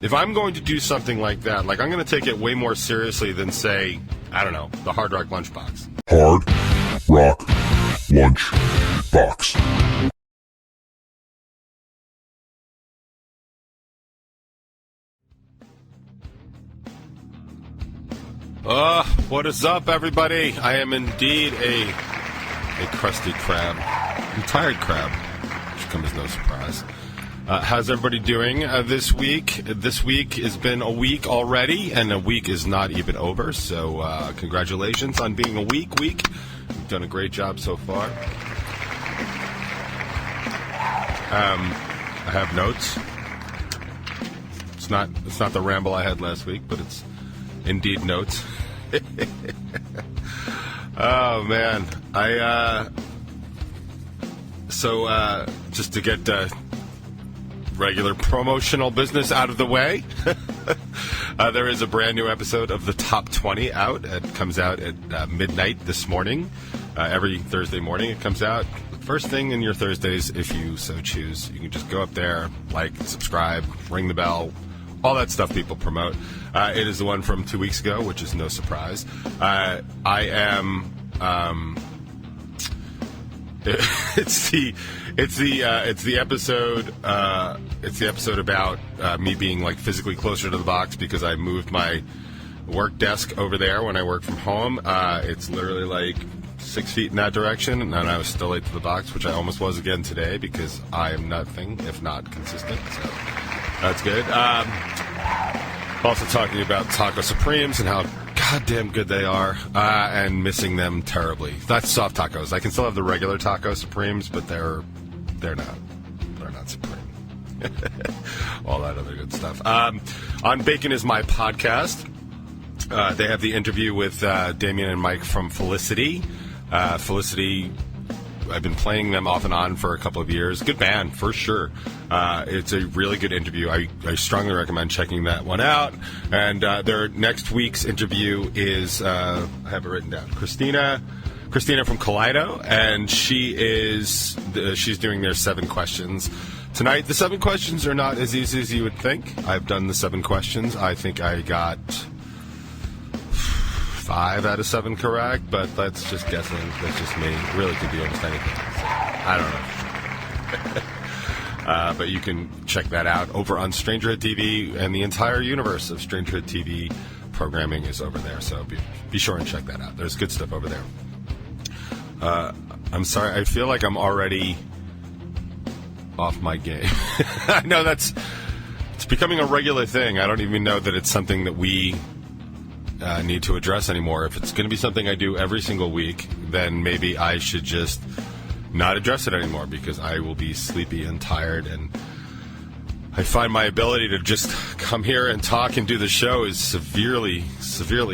If I'm going to do something like that, like I'm going to take it way more seriously than, say, I don't know, the Hard Rock Lunchbox. Hard Rock Lunchbox. What is up, everybody? I am indeed a crusty crab. I'm tired crab, which comes as no surprise. How's everybody doing this week? This week has been a week already, and a week is not even over, so congratulations on being a week. You've done a great job so far. I have notes. It's not the ramble I had last week, but it's indeed notes. Oh, man. Just to get regular promotional business out of the way, there is a brand new episode of the Top 20 out. It comes out at midnight this morning. Every Thursday morning it comes out. First thing in your Thursdays, if you so choose. You can just go up there, like, subscribe, ring the bell, all that stuff people promote. It is the one from 2 weeks ago, which is no surprise. I am. It's the episode. It's the episode about me being like physically closer to the box because I moved my work desk over there when I work from home. It's literally like 6 feet in that direction, and I was still late to the box, which I almost was again today because I am nothing if not consistent. So that's good. Also talking about Taco Supremes and how goddamn good they are, and missing them terribly. That's soft tacos. I can still have the regular Taco Supremes, but they're not Supreme. All that other good stuff. On Bacon Is My Podcast, they have the interview with Damien and Mike from Felicity. Felicity, I've been playing them off and on for a couple of years. Good band, for sure. It's a really good interview. I strongly recommend checking that one out. And their next week's interview is, I have it written down, Christina from Kaleido, and she's doing their 7 questions. Tonight, the 7 questions are not as easy as you would think. I've done the 7 questions. I think I got 5 out of 7 correct, but that's just guessing. That's just me. It really could be almost anything. So, I don't know. But you can check that out over on Strangerhood TV, and the entire universe of Strangerhood TV programming is over there. So be sure and check that out. There's good stuff over there. I'm sorry. I feel like I'm already off my game. I know it's becoming a regular thing. I don't even know that it's something that we need to address anymore. If it's going to be something I do every single week, then maybe I should just not address it anymore because I will be sleepy and tired, and I find my ability to just come here and talk and do the show is severely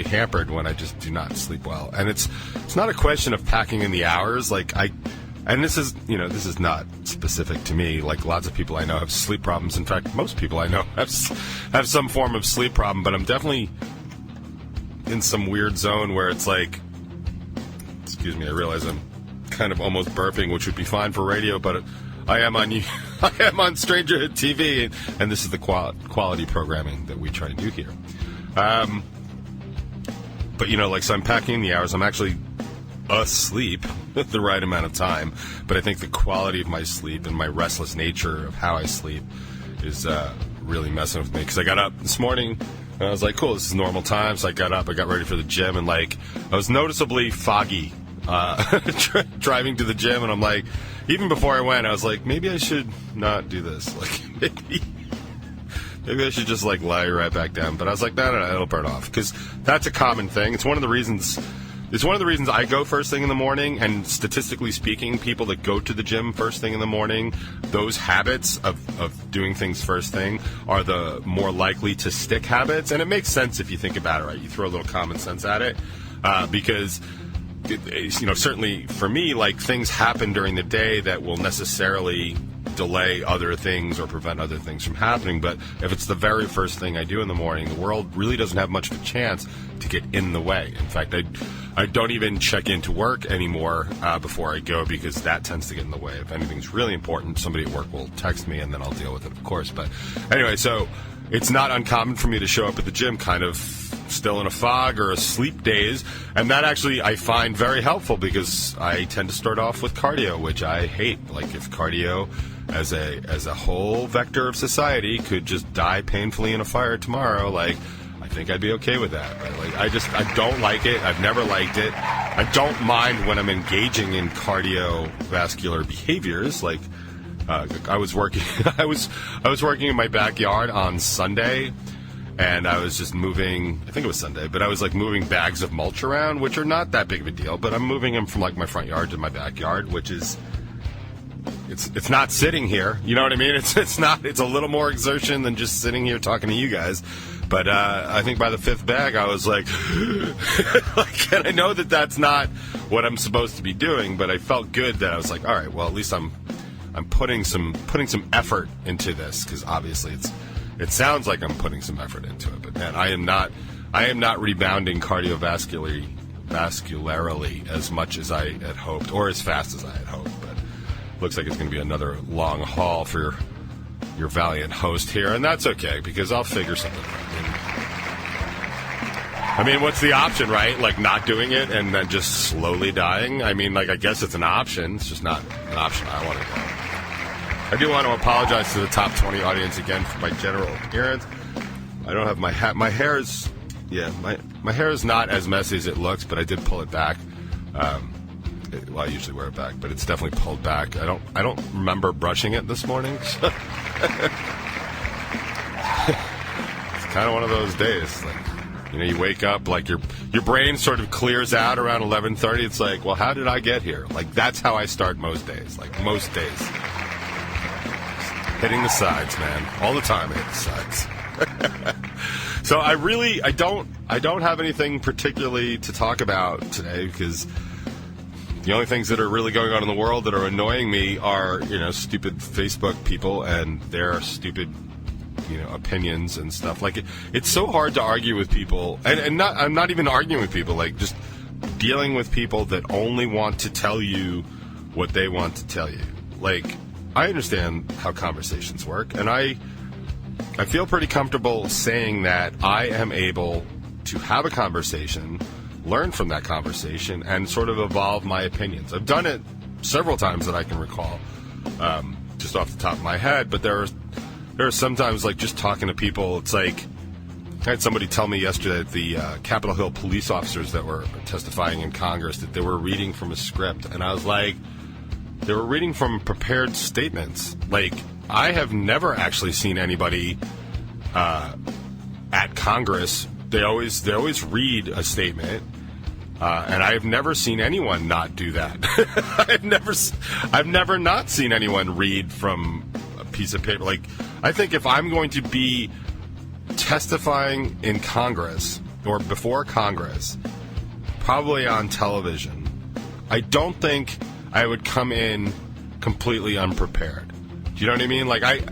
hampered when I just do not sleep well. And it's not a question of packing in the hours. This is not specific to me. Like, lots of people I know have sleep problems. In fact, most people I know have some form of sleep problem, but I'm definitely in some weird zone where it's like, excuse me, I realize I'm kind of almost burping, which would be fine for radio, but I am on Strangerhood TV, and this is the quality programming that we try to do here. But so I'm packing in the hours. I'm actually asleep the right amount of time, but I think the quality of my sleep and my restless nature of how I sleep is really messing with me, because I got up this morning and I was like, cool, this is normal time. So I got up, I got ready for the gym, and I was noticeably foggy driving to the gym, and I'm like, even before I went, I was like, maybe I should not do this. Like, maybe I should just lie right back down. But I was like, no, it'll burn off, because that's a common thing. It's one of the reasons I go first thing in the morning, and statistically speaking, people that go to the gym first thing in the morning, those habits of doing things first thing are the more likely to stick habits. And it makes sense if you think about it, right? You throw a little common sense at it, because certainly for me, things happen during the day that will necessarily delay other things or prevent other things from happening. But if it's the very first thing I do in the morning, the world really doesn't have much of a chance to get in the way. In fact, I don't even check into work anymore before I go, because that tends to get in the way. If anything's really important, somebody at work will text me, and then I'll deal with it, of course. But anyway, so it's not uncommon for me to show up at the gym kind of still in a fog or a sleep daze, and that actually I find very helpful because I tend to start off with cardio, which I hate. Like, if cardio as a whole vector of society could just die painfully in a fire tomorrow, like, I think I'd be okay with that. But, like, I don't like it. I've never liked it. I don't mind when I'm engaging in cardiovascular behaviors. Like, I was working I was working in my backyard on Sunday, and I was just moving, I think it was Sunday, but I was like moving bags of mulch around, which are not that big of a deal, but I'm moving them from like my front yard to my backyard, which is, it's not sitting here, you know what I mean? It's a little more exertion than just sitting here talking to you guys. But I think by the fifth bag, I was like, and I know that that's not what I'm supposed to be doing, but I felt good that I was like, all right, well, at least I'm putting some effort into this, because obviously it sounds like I'm putting some effort into it, but man, I am not rebounding cardiovascularly as much as I had hoped, or as fast as I had hoped. But looks like it's going to be another long haul for your valiant host here, and that's okay, because I'll figure something out. I mean, what's the option, right? Like, not doing it and then just slowly dying? I mean, like, I guess it's an option. It's just not an option I want to go. I do want to apologize to the top 20 audience again for my general appearance. I don't have my hat. My hair is, my hair is not as messy as it looks, but I did pull it back. Well, I usually wear it back, but it's definitely pulled back. I don't remember brushing it this morning. So it's kind of one of those days. Like, you know, you wake up, like your brain sort of clears out around 11:30. It's like, well, how did I get here? Like, that's how I start most days. Like, most days. Hitting the sides, man. All the time I hit the sides. So I don't have anything particularly to talk about today, because the only things that are really going on in the world that are annoying me are, you know, stupid Facebook people and their stupid, you know, opinions and stuff. Like, it's so hard to argue with people, and I'm not even arguing with people, like, just dealing with people that only want to tell you what they want to tell you. Like, I understand how conversations work, and I feel pretty comfortable saying that I am able to have a conversation, learn from that conversation, and sort of evolve my opinions. I've done it several times that I can recall, just off the top of my head, but there are sometimes, like, just talking to people, it's like, I had somebody tell me yesterday that the Capitol Hill police officers that were testifying in Congress, that they were reading from a script, and I was like, they were reading from prepared statements. Like, I have never actually seen anybody at Congress. They always read a statement, and I've never seen anyone not do that. I've never not seen anyone read from a piece of paper. Like, I think if I'm going to be testifying in Congress or before Congress, probably on television, I don't think I would come in completely unprepared. Do you know what I mean? Like,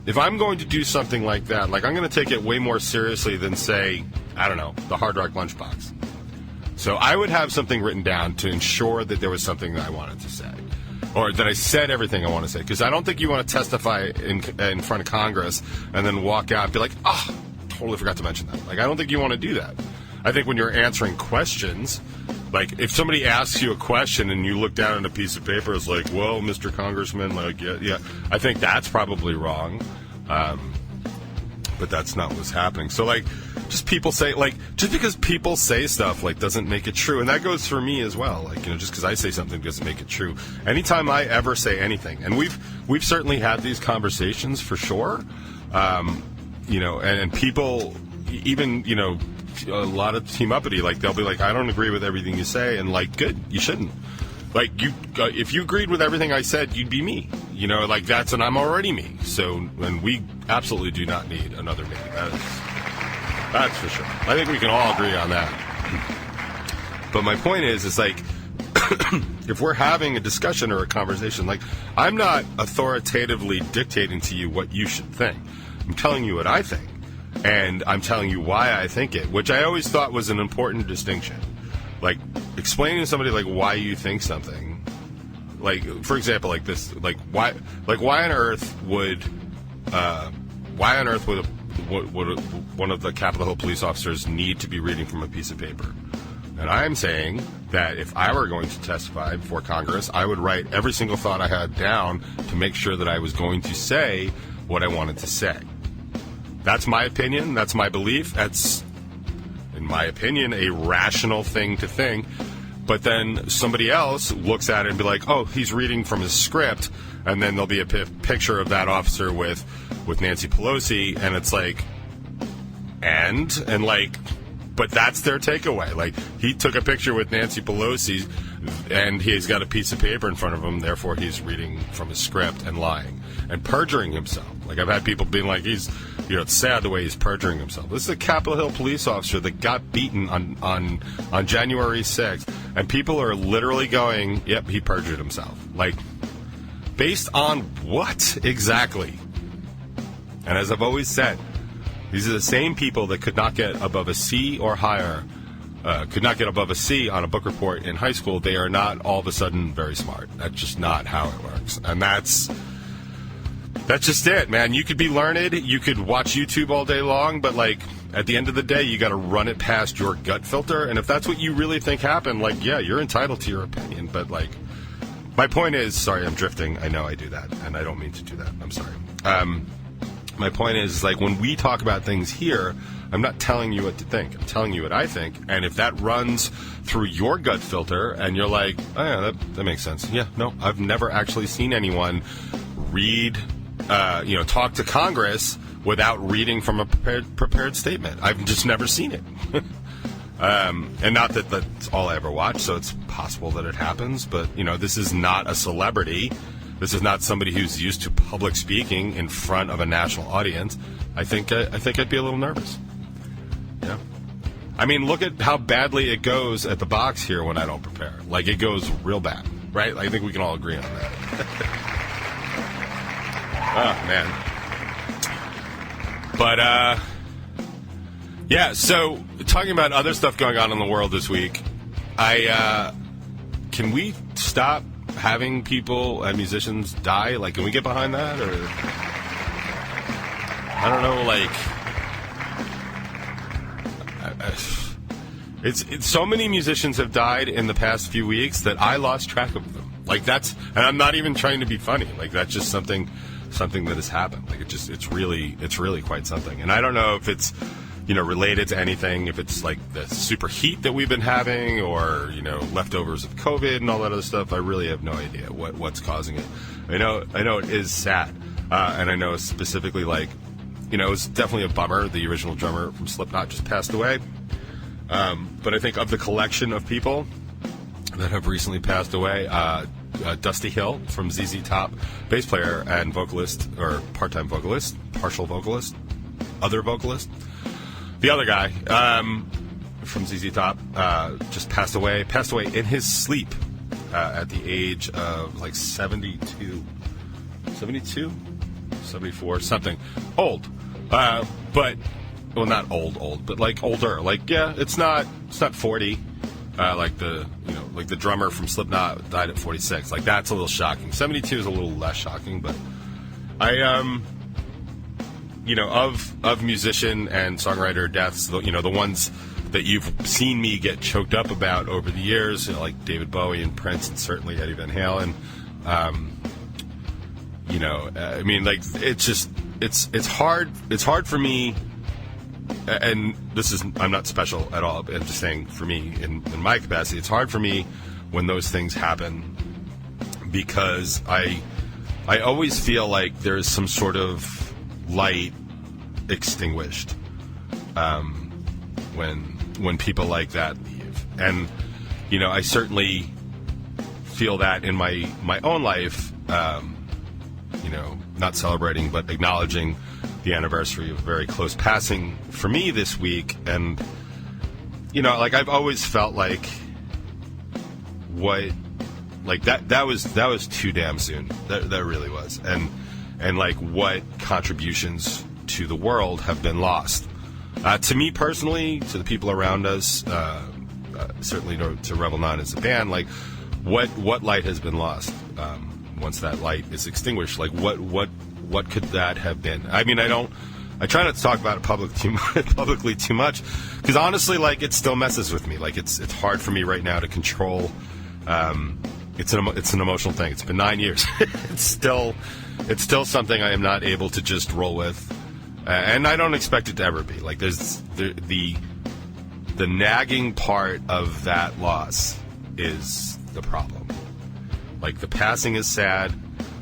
if I'm going to do something like that, like, I'm going to take it way more seriously than, say, I don't know, the Hard Rock Lunchbox. So I would have something written down to ensure that there was something that I wanted to say, or that I said everything I want to say. Because I don't think you want to testify in front of Congress and then walk out and be like, oh, totally forgot to mention that. Like, I don't think you want to do that. I think when you're answering questions, like, if somebody asks you a question and you look down at a piece of paper, it's like, well, Mr. Congressman, like, yeah, I think that's probably wrong. But that's not what's happening. So, like, just people say, like, just because people say stuff, like, doesn't make it true. And that goes for me as well. Like, you know, just because I say something doesn't make it true. Anytime I ever say anything, and we've certainly had these conversations for sure. You know, and people, even, you know, a lot of team uppity, like, they'll be like, I don't agree with everything you say, and, like, good, you shouldn't. Like, you, if you agreed with everything I said, you'd be me. You know, like, and I'm already me. So, and we absolutely do not need another me. That's for sure. I think we can all agree on that. But my point is like, if we're having a discussion or a conversation, like, I'm not authoritatively dictating to you what you should think. I'm telling you what I think. And I'm telling you why I think it, which I always thought was an important distinction. Like, explaining to somebody, like, why you think something. Like, for example, like this, like, why on earth would one of the Capitol Hill police officers need to be reading from a piece of paper. And I'm saying that if I were going to testify before Congress, I would write every single thought I had down to make sure that I was going to say what I wanted to say. That's my opinion. That's my belief. That's, in my opinion, a rational thing to think. But then somebody else looks at it and be like, oh, he's reading from his script. And then there'll be a picture of that officer with Nancy Pelosi. And it's like, and like, but that's their takeaway. Like, he took a picture with Nancy Pelosi and he's got a piece of paper in front of him. Therefore, he's reading from his script and lying and perjuring himself. Like, I've had people being like, it's sad the way he's perjuring himself. This is a Capitol Hill police officer that got beaten on January 6th. And people are literally going, yep, he perjured himself. Like, based on what exactly? And as I've always said, these are the same people that could not get above a C or higher, could not get above a C on a book report in high school. They are not all of a sudden very smart. That's just not how it works. And that's just it, man. You could be learned. You could watch YouTube all day long. But, like, at the end of the day, you got to run it past your gut filter. And if that's what you really think happened, like, yeah, you're entitled to your opinion. But, like, my point is, sorry, I'm drifting. I know I do that. And I don't mean to do that. I'm sorry. My point is, like, when we talk about things here, I'm not telling you what to think. I'm telling you what I think. And if that runs through your gut filter and you're like, oh, yeah, that makes sense. Yeah, no, I've never actually seen anyone read, talk to Congress without reading from a prepared statement. I've just never seen it. And not that that's all I ever watch, so it's possible that it happens. But, this is not a celebrity. This is not somebody who's used to public speaking in front of a national audience. I think I'd be a little nervous. Yeah. I mean, look at how badly it goes at the box here when I don't prepare. Like, it goes real bad, right? I think we can all agree on that. Oh, man. But, yeah, so talking about other stuff going on in the world this week, can we stop having people and musicians die? Like, can we get behind that? Or, I don't know, like, it's so many musicians have died in the past few weeks that I lost track of them. Like, and I'm not even trying to be funny. Like, that's just something that has happened. Like, it's really quite something. And I don't know if it's, related to anything, if it's like the super heat that we've been having or, leftovers of COVID and all that other stuff. I really have no idea what's causing it. I know it is sad. And I know specifically, like, it was definitely a bummer. The original drummer from Slipknot just passed away. But I think of the collection of people that have recently passed away, Dusty Hill from ZZ Top, bass player and vocalist, or part-time vocalist, partial vocalist, other vocalist. The other guy from ZZ Top just passed away in his sleep at the age of like 72, 74, something. Old. But, well, not old, but like older. Like, yeah, it's not 40. Like the drummer from Slipknot died at 46. Like, that's a little shocking. 72 is a little less shocking, but of musician and songwriter deaths, the ones that you've seen me get choked up about over the years, like David Bowie and Prince and certainly Eddie Van Halen. I mean, like, it's hard for me, and I'm not special at all, I'm just saying for me, in my capacity, it's hard for me when those things happen, because I always feel like there's some sort of light extinguished when people like that leave. And, I certainly feel that in my own life, not celebrating, but acknowledging the anniversary of a very close passing for me this week. And, like, I've always felt like that was too damn soon. That really was. And like, what contributions to the world have been lost. To me personally, to the people around us, certainly to Rebel 9 as a band, like, what light has been lost once that light is extinguished? Like, what could that have been? I mean, I don't I try not to talk about it publicly too much, because honestly, like, it still messes with me. Like, it's hard for me right now to control. It's an emotional thing. It's been 9 years. It's still something I am not able to just roll with, and I don't expect it to ever be. Like, there's the nagging part of that loss is the problem. Like, the passing is sad,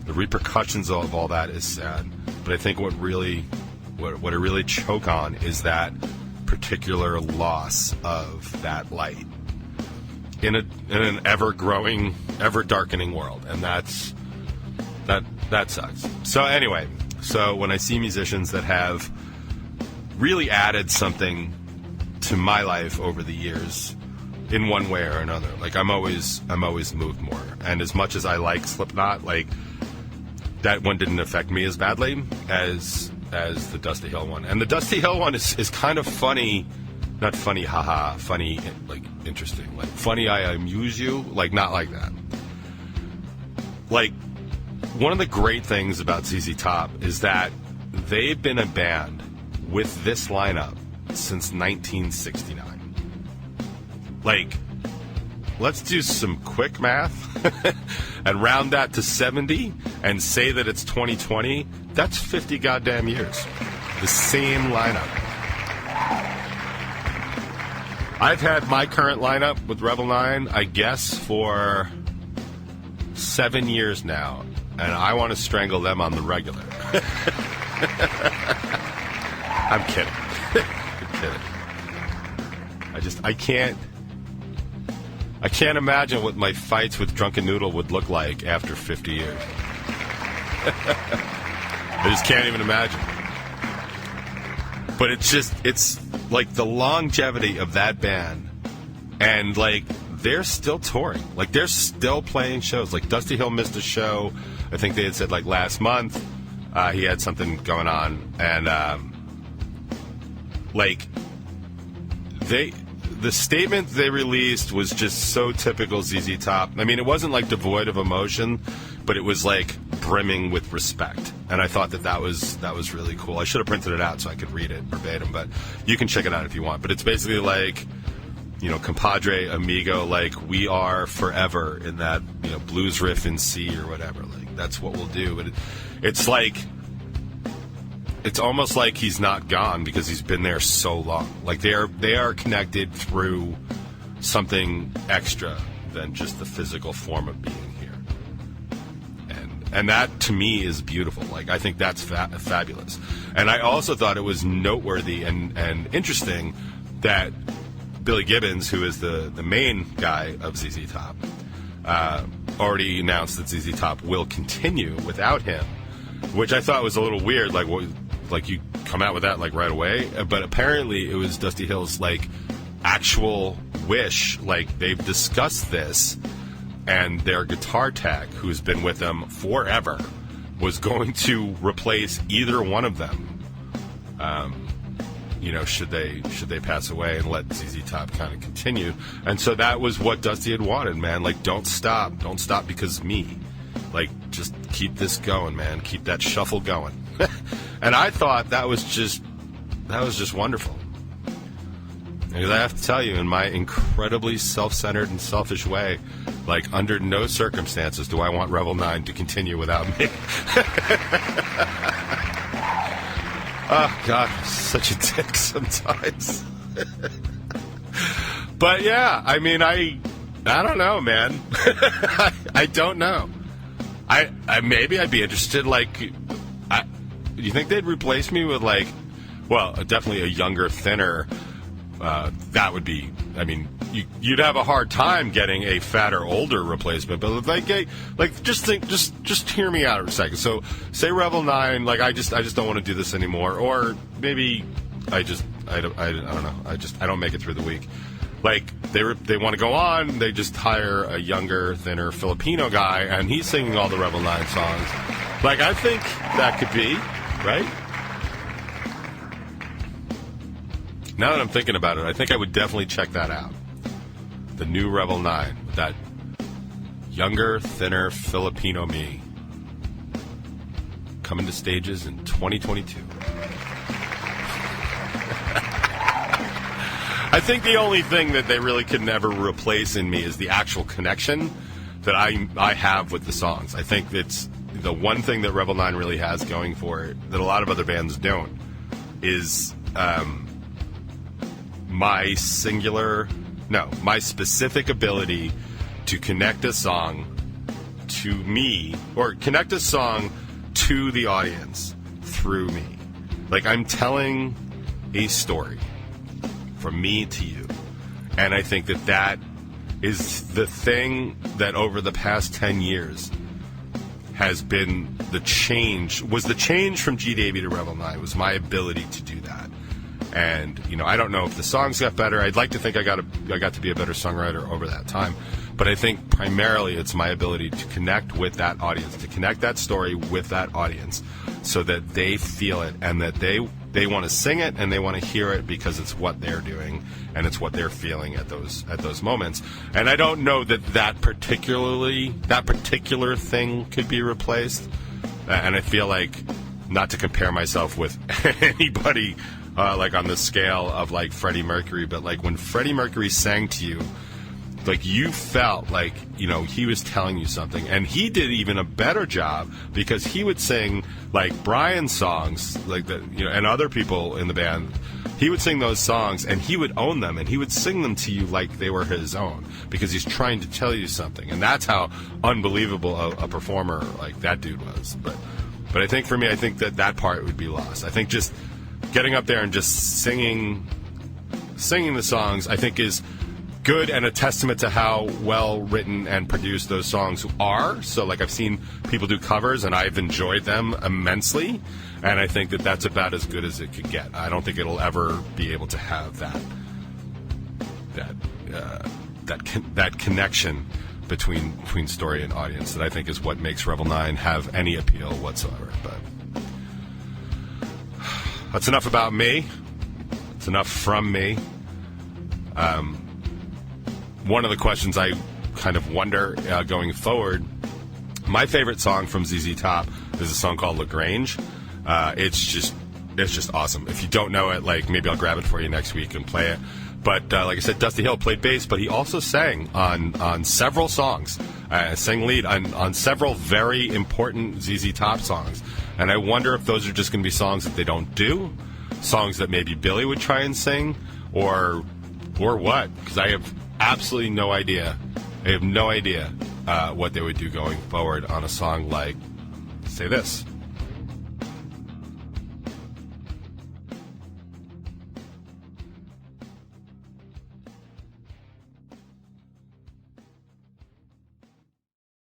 the repercussions of all that is sad, but I think what I really choke on is that particular loss of that light in an ever-growing, ever-darkening world, and that sucks. So anyway, when I see musicians that have really added something to my life over the years in one way or another, like, I'm always moved more. And as much as I like Slipknot, like, that one didn't affect me as badly as the Dusty Hill one. And the Dusty Hill one is kind of funny. Not funny, haha, funny, like, interesting. Like, funny, I amuse you, like, not like that. Like, one of the great things about ZZ Top is that they've been a band with this lineup since 1969. Like, let's do some quick math and round that to 70 and say that it's 2020. That's 50 goddamn years. The same lineup. I've had my current lineup with Rebel 9, I guess, for 7 years now, and I want to strangle them on the regular. I'm kidding. I'm kidding. I can't imagine what my fights with Drunken Noodle would look like after 50 years. I just can't even imagine. But it's like the longevity of that band, and, like, they're still touring. Like, they're still playing shows. Like, Dusty Hill missed a show. I think they had said, like, last month he had something going on, and like, the statement they released was just so typical ZZ Top. I mean, it wasn't, like, devoid of emotion, but it was, like, brimming with respect. And I thought that was really cool. I should have printed it out so I could read it verbatim, but you can check it out if you want. But it's basically like, you know, compadre, amigo, like, we are forever in that, you know, blues riff in C or whatever. Like, that's what we'll do. But it's like, it's almost like he's not gone because he's been there so long. Like, they are connected through something extra than just the physical form of being here. And that, to me, is beautiful. Like, I think that's fabulous. And I also thought it was noteworthy and interesting that Billy Gibbons, who is the main guy of ZZ Top, already announced that ZZ Top will continue without him, which I thought was a little weird. Like you come out with that, like, right away. But apparently it was Dusty Hill's, like, actual wish. Like, they've discussed this, and their guitar tech, who's been with them forever, was going to replace either one of them, you know, should they pass away, and let ZZ Top kind of continue. And so that was what Dusty had wanted, man. Like, don't stop because of me. Like, just keep this going, man. Keep that shuffle going. And I thought that was just wonderful. Because I have to tell you, in my incredibly self-centered and selfish way, like, under no circumstances do I want Rebel 9 to continue without me. Oh, God, I'm such a dick sometimes. But, yeah, I mean, I don't know, man. I don't know. I maybe I'd be interested, like, do you think they'd replace me with, like, well, definitely a younger, thinner, that would be, I mean, you'd have a hard time getting a fatter, older replacement, but just hear me out for a second. So, say Rebel 9, like, I just don't want to do this anymore, or maybe I don't know, I don't make it through the week. Like, they want to go on, they just hire a younger, thinner Filipino guy, and he's singing all the Rebel 9 songs. Like, I think that could be, right? Now that I'm thinking about it, I think I would definitely check that out. The new Rebel 9, with that younger, thinner Filipino me, coming to stages in 2022. I think the only thing that they really could never replace in me is the actual connection that I have with the songs. I think it's the one thing that Rebel 9 really has going for it that a lot of other bands don't is my specific ability to connect a song to me, or connect a song to the audience through me. Like, I'm telling a story from me to you. And I think that is the thing that over the past 10 years has been the change from G. Davy to Rebel 9, was my ability to do that. And, I don't know if the songs got better. I'd like to think I got to be a better songwriter over that time. But I think primarily it's my ability to connect with that audience, to connect that story with that audience so that they feel it and that they want to sing it and they want to hear it because it's what they're doing and it's what they're feeling at those moments. And I don't know that particular thing could be replaced. And I feel like, not to compare myself with anybody like on the scale of like Freddie Mercury, but like when Freddie Mercury sang to you, like you felt like, he was telling you something. And he did even a better job because he would sing like Brian's songs, like and other people in the band. He would sing those songs and he would own them and he would sing them to you like they were his own because he's trying to tell you something. And that's how unbelievable a performer like that dude was. But I think for me, I think that part would be lost. I think just getting up there and just singing the songs, I think is good and a testament to how well written and produced those songs are. So like I've seen people do covers and I've enjoyed them immensely, and I think that's about as good as it could get. I don't think it'll ever be able to have that connection between story and audience that I think is what makes Rebel 9 have any appeal whatsoever. But that's enough about me. It's enough from me. One of the questions I kind of wonder going forward, my favorite song from ZZ Top is a song called LaGrange. It's just awesome. If you don't know it, like maybe I'll grab it for you next week and play it. But like I said, Dusty Hill played bass, but he also sang on several songs, sang lead on several very important ZZ Top songs. And I wonder if those are just going to be songs that they don't do, songs that maybe Billy would try and sing, or what? Because I have absolutely no idea. I have no idea what they would do going forward on a song like Say This.